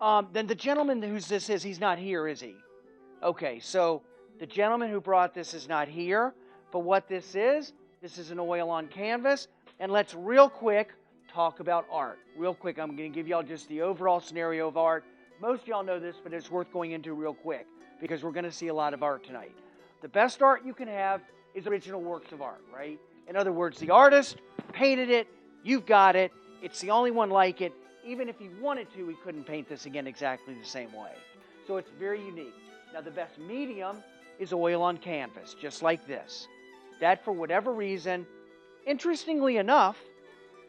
Then the gentleman whose this is, he's not here, is he? Okay, so the gentleman who brought this is not here. But what this is an oil on canvas. And let's real quick talk about art. Real quick, I'm going to give y'all just the overall scenario of art. Most of y'all know this, but it's worth going into real quick because we're going to see a lot of art tonight. The best art you can have is original works of art, right? In other words, the artist painted it, you've got it, it's the only one like it. Even if he wanted to, he couldn't paint this again exactly the same way. So it's very unique. Now the best medium is oil on canvas, just like this. That, for whatever reason, interestingly enough,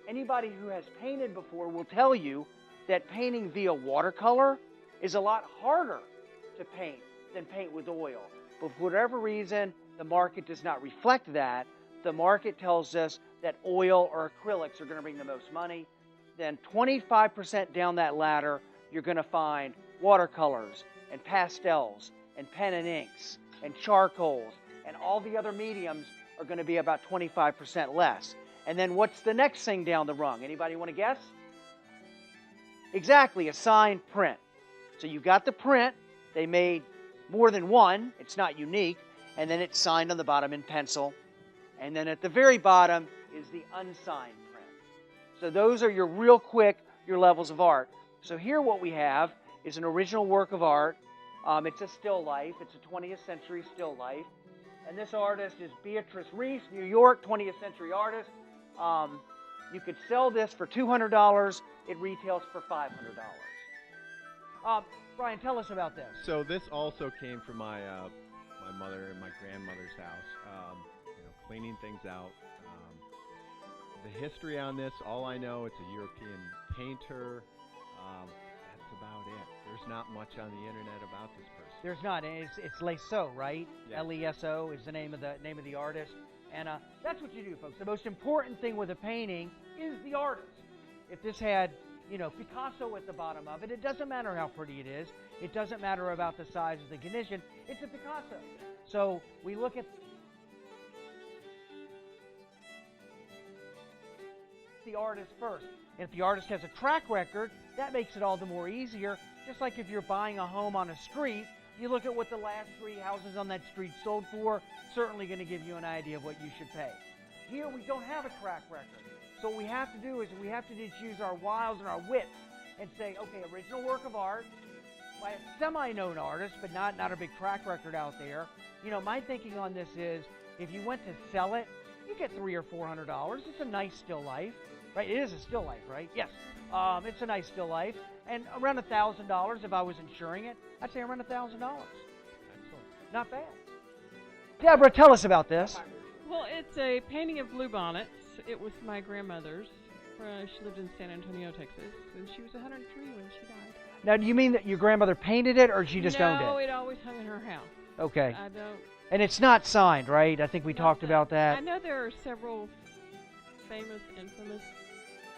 anybody who has painted before will tell you that painting via watercolor is a lot harder to paint than paint with oil. But for whatever reason, the market does not reflect that. The market tells us that oil or acrylics are going to bring the most money. Then 25% down that ladder, you're going to find watercolors and pastels and pen and inks and charcoals, and all the other mediums are going to be about 25% less. And then what's the next thing down the rung? Anybody want to guess? Exactly, a signed print. So you got the print. They made more than one. It's not unique. And then it's signed on the bottom in pencil. And then at the very bottom is the unsigned print. So those are your real quick, your levels of art. So here what we have is an original work of art. It's a still life. It's a 20th century still life. And this artist is Beatrice Reese, New York, 20th century artist. You could sell this for $200. It retails for $500. Brian, tell us about this. So this also came from my my mother and my grandmother's house. Cleaning things out. The history on this, all I know, it's a European painter. That's about it. There's not much on the internet about this person. There's not. It's Leso, right? Yeah. Leso is the name of the artist. And that's what you do, folks. The most important thing with a painting is the artist. If this had, Picasso at the bottom of it, it doesn't matter how pretty it is. It doesn't matter about the size of the condition. It's a Picasso. So we look at the artist first. And if the artist has a track record, that makes it all the more easier. Just like if you're buying a home on a street, you look at what the last 3 houses on that street sold for, certainly going to give you an idea of what you should pay. Here we don't have a track record. So what we have to do is we have to just use our wiles and our wits and say, okay, original work of art by a semi-known artist, but not a big track record out there. My thinking on this is if you went to sell it, you get $300 or $400. It's a nice still life, right? It is a still life, right? Yes. It's a nice still life. And around $1,000 if I was insuring it, I'd say around $1,000. Excellent. Not bad. Deborah, tell us about this. Well, it's a painting of bluebonnets. It was my grandmother's. She lived in San Antonio, Texas, and she was 103 when she died. Now, do you mean that your grandmother painted it, or she just owned it? No, it always hung in her house. Okay. I don't. And it's not signed, right? I think we talked about that. I know there are several famous, infamous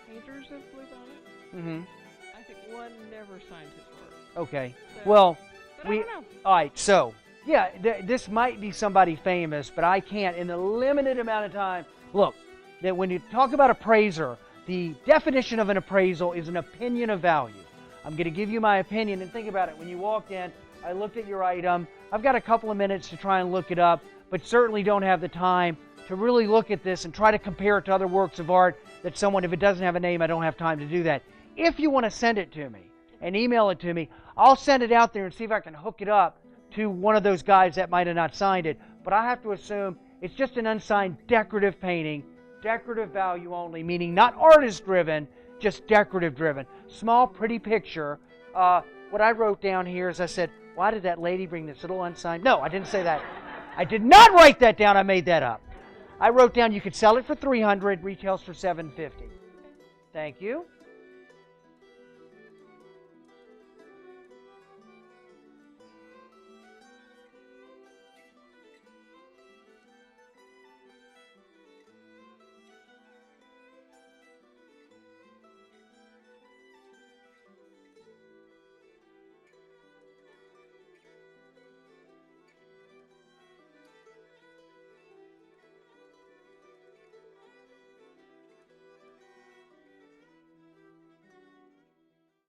painters of bluebonnets. Mm-hmm. I think one never signed his work. Okay. So, Well, but I don't know. all right, so, yeah, this might be somebody famous, but I can't, in the limited amount of time. Look, that when you talk about appraiser, the definition of an appraisal is an opinion of value. I'm going to give you my opinion, and think about it. When you walked in, I looked at your item. I've got a couple of minutes to try and look it up, but certainly don't have the time to really look at this and try to compare it to other works of art that someone, if it doesn't have a name, I don't have time to do that. If you want to send it to me and email it to me, I'll send it out there and see if I can hook it up to one of those guys that might have not signed it. But I have to assume it's just an unsigned decorative painting, decorative value only, meaning not artist-driven, just decorative-driven. Small, pretty picture. What I wrote down here is I said, why did that lady bring this little unsigned? No, I didn't say that. I did not write that down. I made that up. I wrote down you could sell it for $300, retails for $750. Thank you.